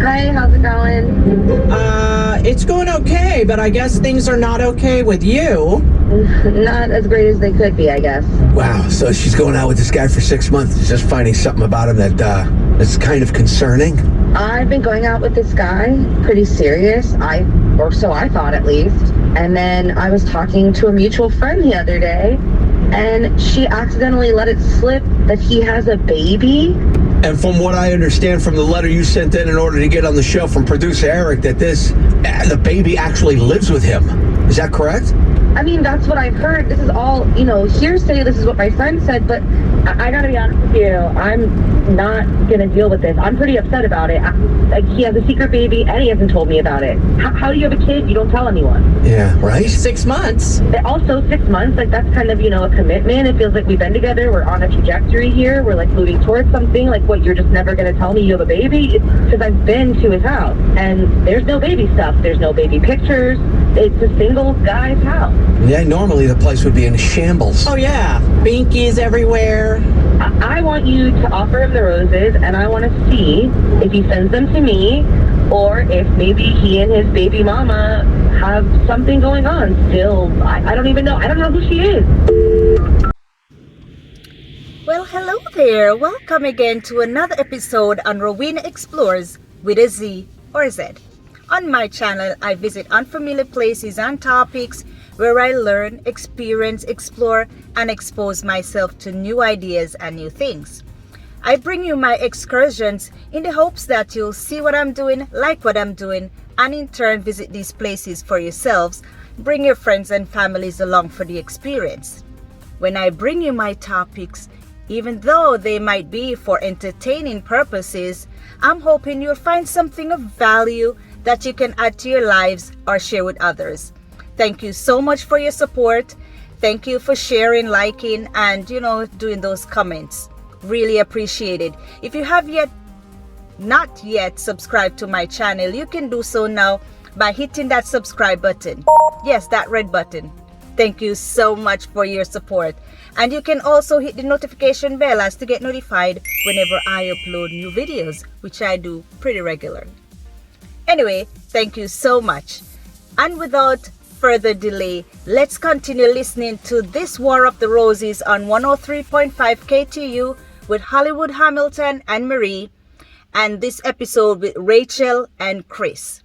Hi, how's it going? It's going okay, but I guess things are not okay with you. Not as great as they could be, I guess. Wow, so she's going out with this guy for 6 months, just finding something about him that's kind of concerning. I've been going out with this guy, pretty serious, or so I thought at least. And then I was talking to a mutual friend the other day, and she accidentally let it slip that he has a baby. And from what I understand from the letter you sent in order to get on the show from producer Eric, that the baby actually lives with him. Is that correct? I mean, that's what I've heard. This is all, hearsay. This is what my friend said, but I gotta be honest with you. I'm not gonna deal with this. I'm pretty upset about it. He has a secret baby, and he hasn't told me about it. How do you have a kid? You don't tell anyone. Yeah, right? 6 months. Also, 6 months, that's kind of, a commitment. It feels like we've been together. We're on a trajectory here. We're, moving towards something. What, you're just never gonna tell me you have a baby? Because I've been to his house, and there's no baby stuff. There's no baby pictures. It's a single guy's house. Yeah, normally the place would be in shambles. Oh, yeah. Binkies everywhere. I want you to offer him the roses, and I want to see if he sends them to me, or if maybe he and his baby mama have something going on still. I don't even know. I don't know who she is. Well, hello there. Welcome again to another episode on Rowena Explorez with a Z or Z. On my channel, I visit unfamiliar places and topics where I learn, experience, explore, and expose myself to new ideas and new things. I bring you my excursions in the hopes that you'll see what I'm doing, like what I'm doing, and in turn visit these places for yourselves. Bring your friends and families along for the experience. When I bring you my topics, even though they might be for entertaining purposes, I'm hoping you'll find something of value that you can add to your lives or share with others. Thank you so much for your support. Thank you for sharing, liking, and doing those comments. Really appreciate it. If you have not yet subscribed to my channel, you can do so now by hitting that subscribe button. Yes, that red button. Thank you so much for your support. And you can also hit the notification bell as to get notified whenever I upload new videos, which I do pretty regularly. Anyway, thank you so much. And without further delay, let's continue listening to this War of the Roses on 103.5 KTU with Hollywood Hamilton and Marie, and this episode with Rachael and Chris.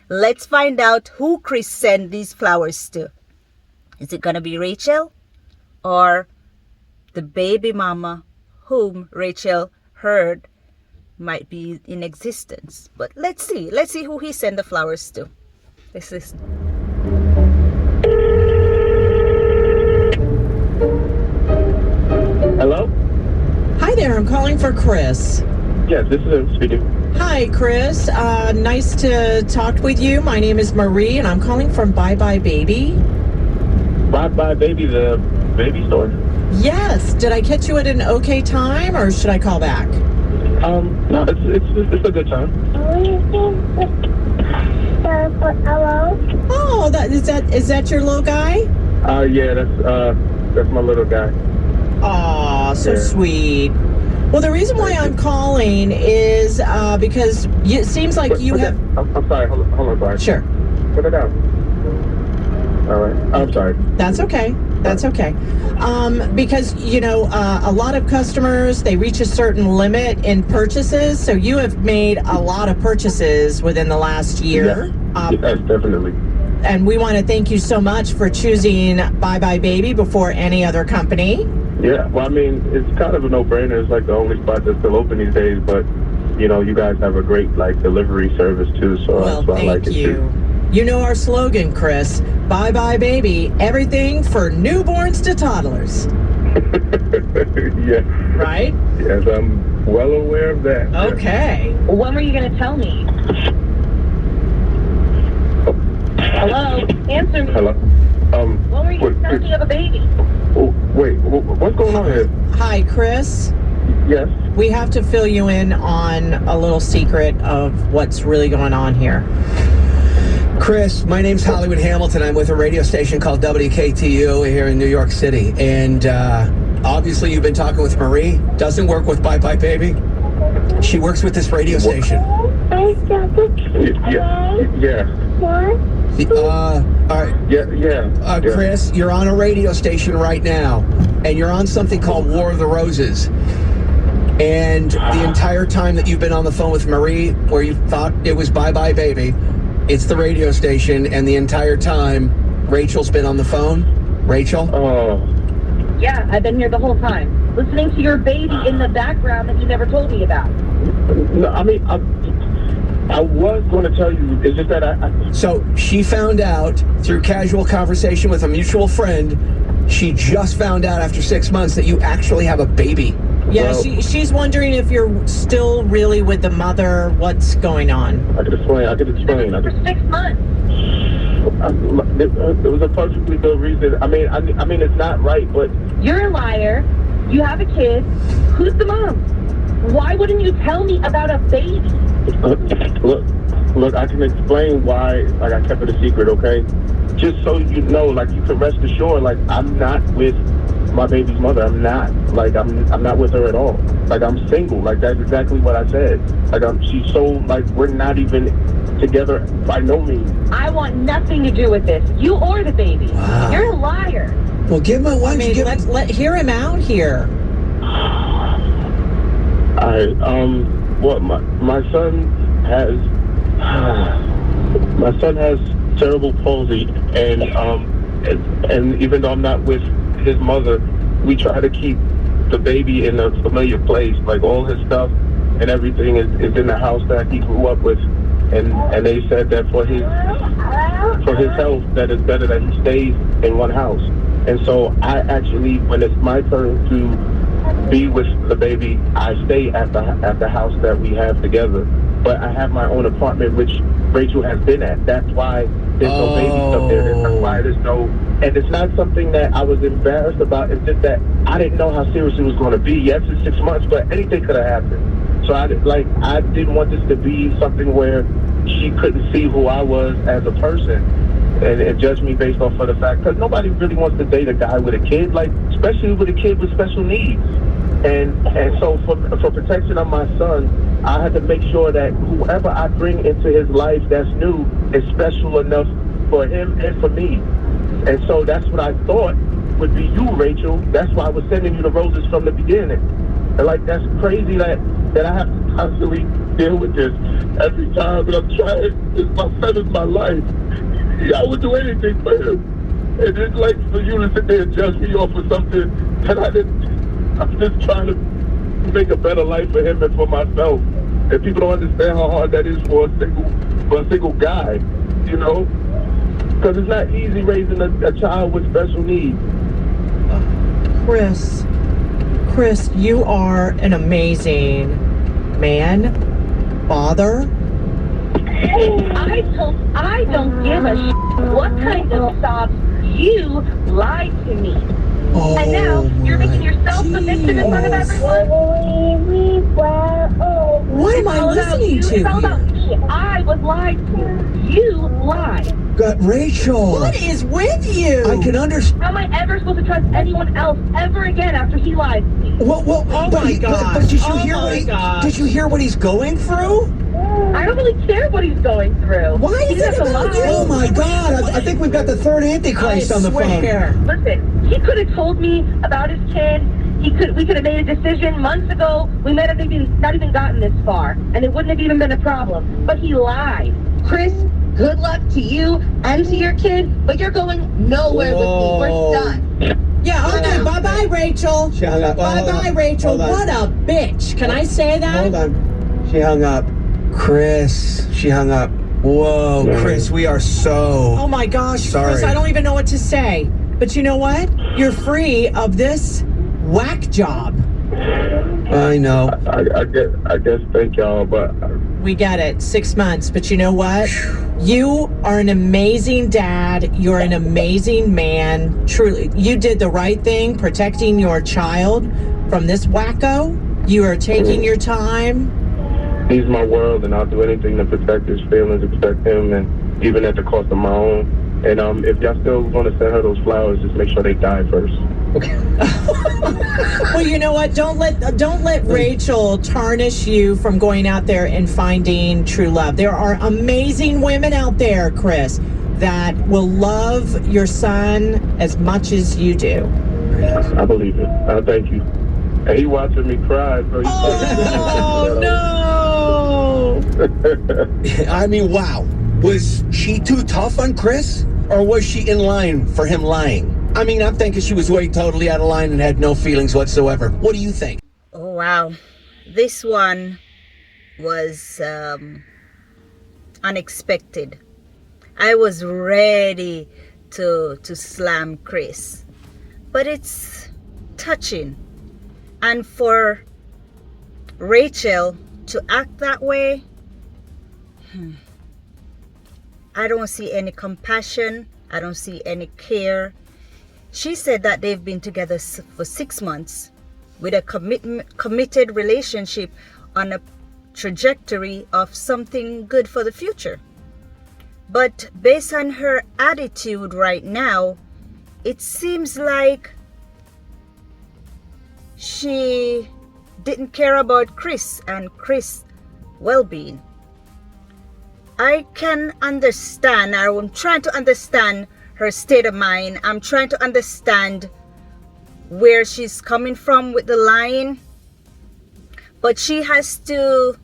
Let's find out who Chris sent these flowers to. Is it gonna be Rachael or the baby mama whom Rachael heard might be in existence? But let's see who he sent the flowers to. Let's listen. Hello? Hi there, I'm calling for Chris. Yes, this is him speaking. Hi, Chris. Nice to talk with you. My name is Marie, and I'm calling from Bye Bye Baby. Bye Bye Baby, the baby store? Yes. Did I catch you at an okay time, or should I call back? No, it's a good time. Hello? Oh, is that your little guy? Yeah, that's my little guy. Aw, so Yeah. sweet. Well, the reason why I'm calling is because it seems like you have... I'm sorry, hold on, sorry. Sure. Put it down. All right, I'm sorry. That's okay. That's okay. Because, a lot of customers, they reach a certain limit in purchases. So you have made a lot of purchases within the last year. Yes, definitely. And we want to thank you so much for choosing Bye Bye Baby before any other company. Yeah, well, I mean, it's kind of a no-brainer. It's the only spot that's still open these days. But, you guys have a great, delivery service, too. So Well, that's why I like thank it, you. too. You know our slogan, Chris. Bye Bye Baby. Everything for newborns to toddlers. Yeah. Right? Yes, I'm well aware of that. Okay. When were you going to tell me? Hello? Answer me. Hello? When were you going to tell me you have a baby? Oh, wait, what's going on here? Hi, Chris. Yes. We have to fill you in on a little secret of what's really going on here. Chris, my name's Hollywood Hamilton. I'm with a radio station called WKTU here in New York City. And obviously you've been talking with Marie. Doesn't work with Bye Bye Baby. She works with this radio station. Yeah. All right. Yeah. Chris, you're on a radio station right now, and you're on something called War of the Roses. And the entire time that you've been on the phone with Marie, where you thought it was bye-bye baby, it's the radio station, and the entire time, Rachel's been on the phone. Rachel? Oh. Yeah, I've been here the whole time, listening to your baby in the background that you never told me about. No, I mean, I was going to tell you. It's just that So she found out through casual conversation with a mutual friend. She just found out after 6 months that you actually have a baby. Yeah, Well- she's wondering if you're still really with the mother. What's going on? I could explain. For 6 months. It was a perfectly good reason. I mean, it's not right, but You're a liar. You have a kid. Who's the mom? Why wouldn't you tell me about a baby? look, I can explain why. Like, I kept it a secret, okay? Just so you know, like, you can rest assured, like, I'm not with my baby's mother. I'm not. Like, I'm not with her at all. Like, I'm single. Like, that's exactly what I said. Like, she's so, like, we're not even together by no means. I want nothing to do with this. You or the baby. Wow. You're a liar. Well, give him a I mean, let hear him out here. What my son has cerebral palsy, and even though I'm not with his mother, we try to keep the baby in a familiar place. Like, all his stuff and everything is in the house that he grew up with, and they said that for his health, that it's better that he stays in one house. And so I actually, when it's my turn to be with the baby, I stay at the house that we have together. But I have my own apartment, which Rachel has been at. That's why there's no baby stuff there. That's why there's no... And it's not something that I was embarrassed about. It's just that I didn't know how serious it was going to be. Yes, it's 6 months, but anything could have happened. So I didn't want this to be something where she couldn't see who I was as a person and judge me based off of the fact, because nobody really wants to date a guy with a kid, like, especially with a kid with special needs. And so for protection of my son, I had to make sure that whoever I bring into his life that's new is special enough for him and for me. And so that's what I thought would be you, Rachel. That's why I was sending you the roses from the beginning. And, like, that's crazy that I have to constantly deal with this every time. But I'm trying. My son is my life. I would do anything for him. And it's like for you to sit there and judge me off of something that I didn't. I'm just trying to make a better life for him and for myself. And people don't understand how hard that is for a single guy, you know? Because it's not easy raising a child with special needs. Chris, you are an amazing man, father. I don't give a shit what kind of sobs you lied to me. Oh, And now you're making yourself submissive in front of everyone. What am I listening to It's all about here? me. I was lied to. You lied. God, Rachel. What is with you? I can understand. How am I ever supposed to trust anyone else ever again after he lied to me? Well, Oh my God. But did you Oh hear my gosh. Did you hear what he's going through? I don't really care what he's going through. Why He is it doesn't about lie. you? Oh my God! I think we've got the third Antichrist on the phone. Listen, he could have told me about his kid. We could have made a decision months ago. We might have not even gotten this far, and it wouldn't have even been a problem. But he lied. Chris, good luck to you and to your kid, but you're going nowhere with me. We're done. Yeah, okay, bye-bye, Rachel. She hung up. Well, hold Bye-bye, on. Rachel. Hold on. What a bitch. Can I say that? Hold on. She hung up. Chris, she hung up. Whoa, Chris, we are so... Oh my gosh, Sorry. Chris, I don't even know what to say. But you know what? You're free of this whack job. I know. I guess thank y'all, but We get it. 6 months. But you know what? You are an amazing dad. You're an amazing man. Truly. You did the right thing, protecting your child from this wacko. You are taking your time. he's my world, and I'll do anything to protect his feelings, to protect him, and even at the cost of my own. And if y'all still want to send her those flowers, just make sure they die first. Okay. Well, you know what? Don't let Rachel tarnish you from going out there and finding true love. There are amazing women out there, Chris, that will love your son as much as you do. I believe it. Thank you. And he watching me cry, bro. Oh no! I mean, wow. Was she too tough on Chris? Or was she in line for him lying? I mean, I'm thinking she was way totally out of line and had no feelings whatsoever. What do you think? Oh wow, this one was unexpected. I was ready to slam Chris, but it's touching. And for Rachael to act that way, I don't see any compassion. I don't see any care. She said that they've been together for 6 months with a committed relationship on a trajectory of something good for the future. But based on her attitude right now, it seems like she didn't care about Chris and Chris' well-being. I can understand, or I'm trying to understand her state of mind. I'm trying to understand where she's coming from with the lying. But she has to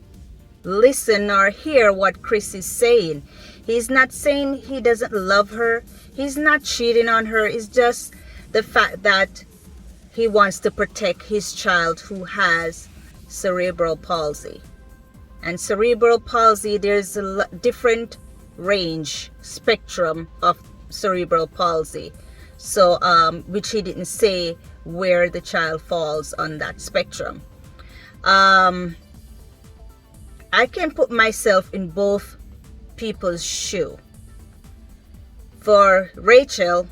listen or hear what Chris is saying. He's not saying he doesn't love her. He's not cheating on her. It's just the fact that he wants to protect his child who has cerebral palsy. And cerebral palsy, there's a different range, spectrum of cerebral palsy. So, which he didn't say where the child falls on that spectrum. I can put myself in both people's shoe. For Rachael,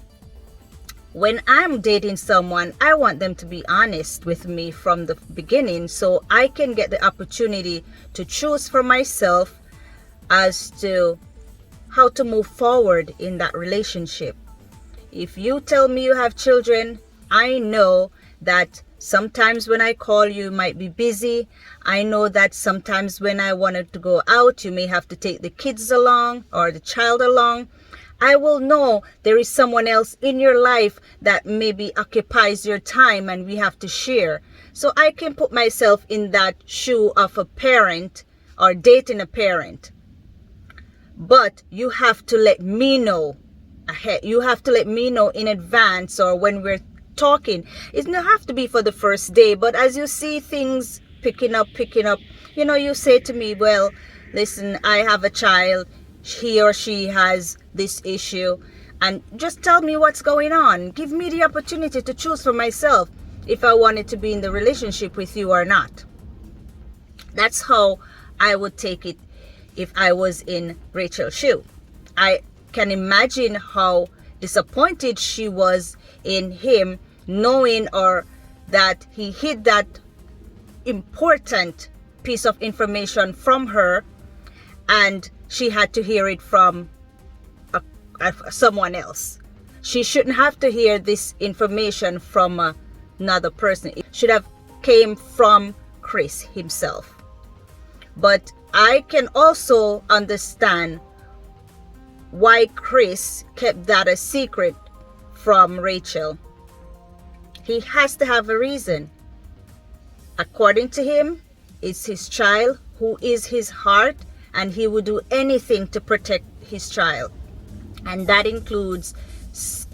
when I'm dating someone, I want them to be honest with me from the beginning so I can get the opportunity to choose for myself as to how to move forward in that relationship. If you tell me you have children, I know that sometimes when I call you might be busy. I know that sometimes when I wanted to go out, you may have to take the kids along or the child along. I will know there is someone else in your life that maybe occupies your time and we have to share. So I can put myself in that shoe of a parent or dating a parent. But you have to let me know ahead. You have to let me know in advance or when we're talking. It doesn't have to be for the first day, but as you see things picking up, you say to me, well, listen, I have a child. He or she has this issue, and just tell me what's going on. Give me the opportunity to choose for myself if I wanted to be in the relationship with you or not. That's how I would take it if I was in Rachel's shoe. I can imagine how disappointed she was in him, knowing or that he hid that important piece of information from her, and she had to hear it from someone else. She shouldn't have to hear this information from another person. It should have came from Chris himself. But I can also understand why Chris kept that a secret from Rachael. He has to have a reason. According to him, it's his child who is his heart, and he would do anything to protect his child. And that includes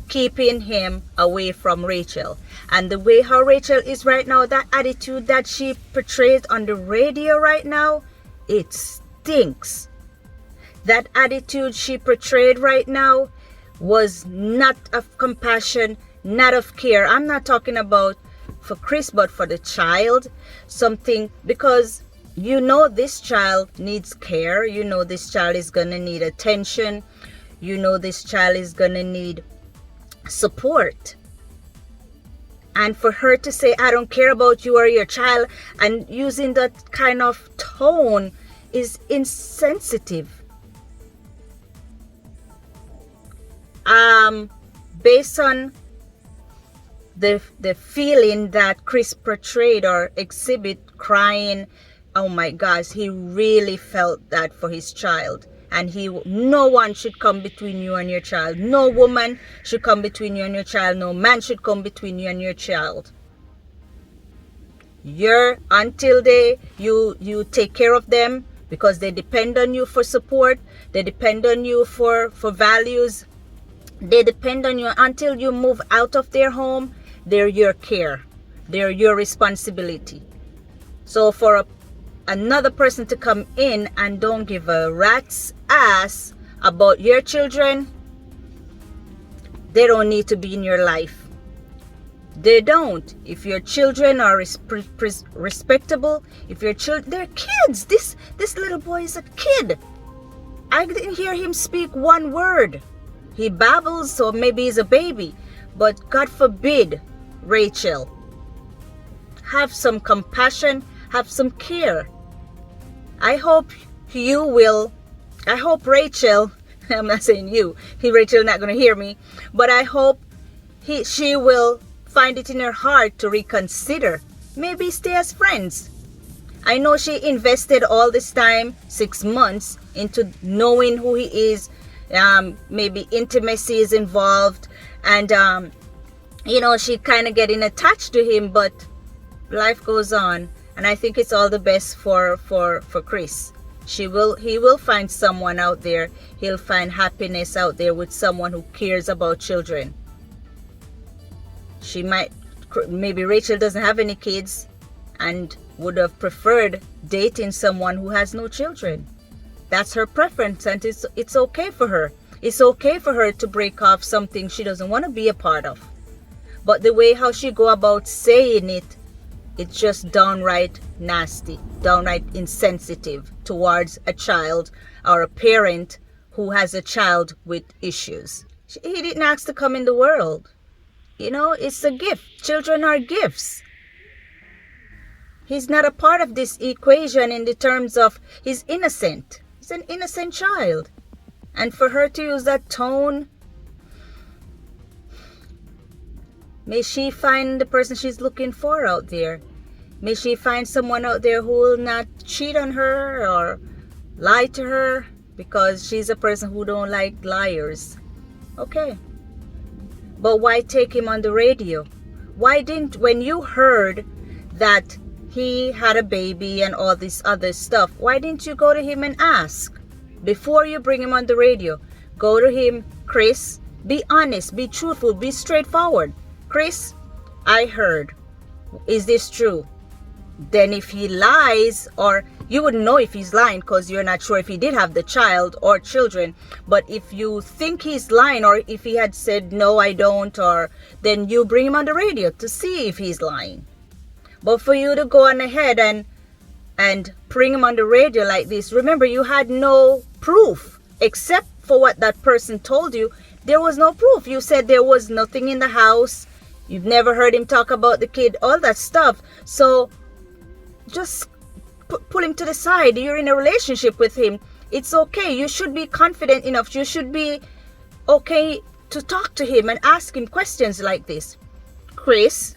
keeping him away from Rachael. And the way how Rachael is right now, that attitude that she portrays on the radio right now, it stinks. That attitude she portrayed right now was not of compassion, not of care. I'm not talking about for Chris, but for the child. Something, because you know this child needs care. You know this child is going to need attention. You know this child is going to need support. And for her to say, I don't care about you or your child, and using that kind of tone is insensitive. Based on the feeling that Chris portrayed or exhibit, crying. Oh my gosh, he really felt that for his child. And no one should come between you and your child. No woman should come between you and your child. No man should come between you and your child. Until you take care of them, because they depend on you for support. They depend on you for values. They depend on you until you move out of their home. They're your care. They're your responsibility. So for another person to come in and don't give a rat's ass about your children, they don't need to be in your life. They don't. If your children are respectable, if your children, they're kids. This little boy is a kid. I didn't hear him speak one word. He babbles, so maybe he's a baby. But God forbid, Rachael, have some compassion, have some care. I hope Rachael, I'm not saying you, Rachael not going to hear me, but I hope she will find it in her heart to reconsider. Maybe stay as friends. I know she invested all this time, 6 months, into knowing who he is. Maybe intimacy is involved, and she kind of getting attached to him, but life goes on, and I think it's all the best for Chris. He will find someone out there. He'll find happiness out there with someone who cares about children. Maybe Rachael doesn't have any kids and would have preferred dating someone who has no children. That's her preference, and it's okay for her. It's okay for her to break off something she doesn't want to be a part of. But the way how she go about saying it, it's just downright nasty, downright insensitive towards a child or a parent who has a child with issues. He didn't ask to come in the world. It's a gift. Children are gifts. He's not a part of this equation in the terms of he's innocent. He's an innocent child. And for her to use that tone, may she find the person she's looking for out there. May she find someone out there who will not cheat on her or lie to her, because she's a person who don't like liars. Okay. But why take him on the radio? When you heard that he had a baby and all this other stuff, why didn't you go to him and ask? Before you bring him on the radio, go to him, Chris, be honest, be truthful, be straightforward. Chris, I heard. Is this true? Then if he lies, or you wouldn't know if he's lying because you're not sure if he did have the child or children. But if you think he's lying, or if he had said, no, I don't, then you bring him on the radio to see if he's lying. But for you to go on ahead and bring him on the radio like this, remember, you had no proof except for what that person told you. There was no proof. You said there was nothing in the house. You've never heard him talk about the kid, all that stuff. So just pull him to the side. You're in a relationship with him. It's okay. You should be confident enough. You should be okay to talk to him and ask him questions like this. Chris,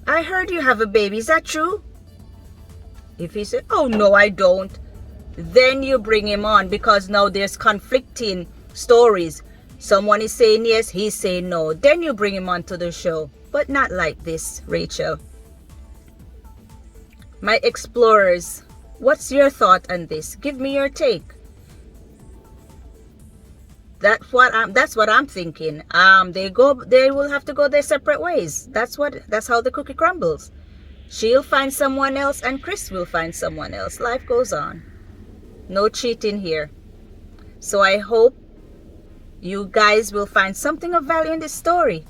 I heard you have a baby. Is that true? If he said, oh, no, I don't, then you bring him on, because now there's conflicting stories. Someone is saying yes, he's saying no. Then you bring him onto the show. But not like this, Rachael. My explorers, what's your thought on this? Give me your take. That's what I'm thinking. They will have to go their separate ways. That's how the cookie crumbles. She'll find someone else and Chris will find someone else. Life goes on. No cheating here. So I hope you guys will find something of value in this story.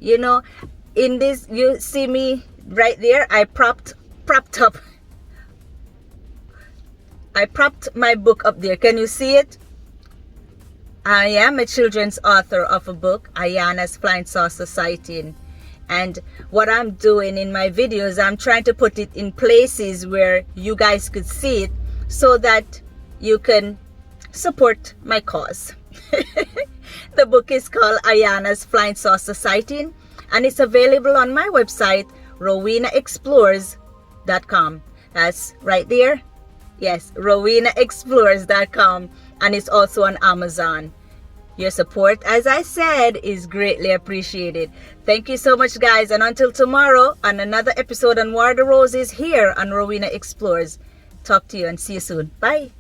In this, you see me right there. I propped my book up there. Can you see it? I am a children's author of a book, Ayana's Flying Saucer Sighting. And what I'm doing in my videos, I'm trying to put it in places where you guys could see it so that you can support my cause. The book is called Ayana's Flying Saucer Sighting. And it's available on my website, rowenaexplorez.com. That's right there. Yes, rowenaexplorez.com. And it's also on Amazon. Your support, as I said, is greatly appreciated. Thank you so much, guys. And until tomorrow, on another episode on War the Roses here on Rowena Explorez. Talk to you and see you soon. Bye.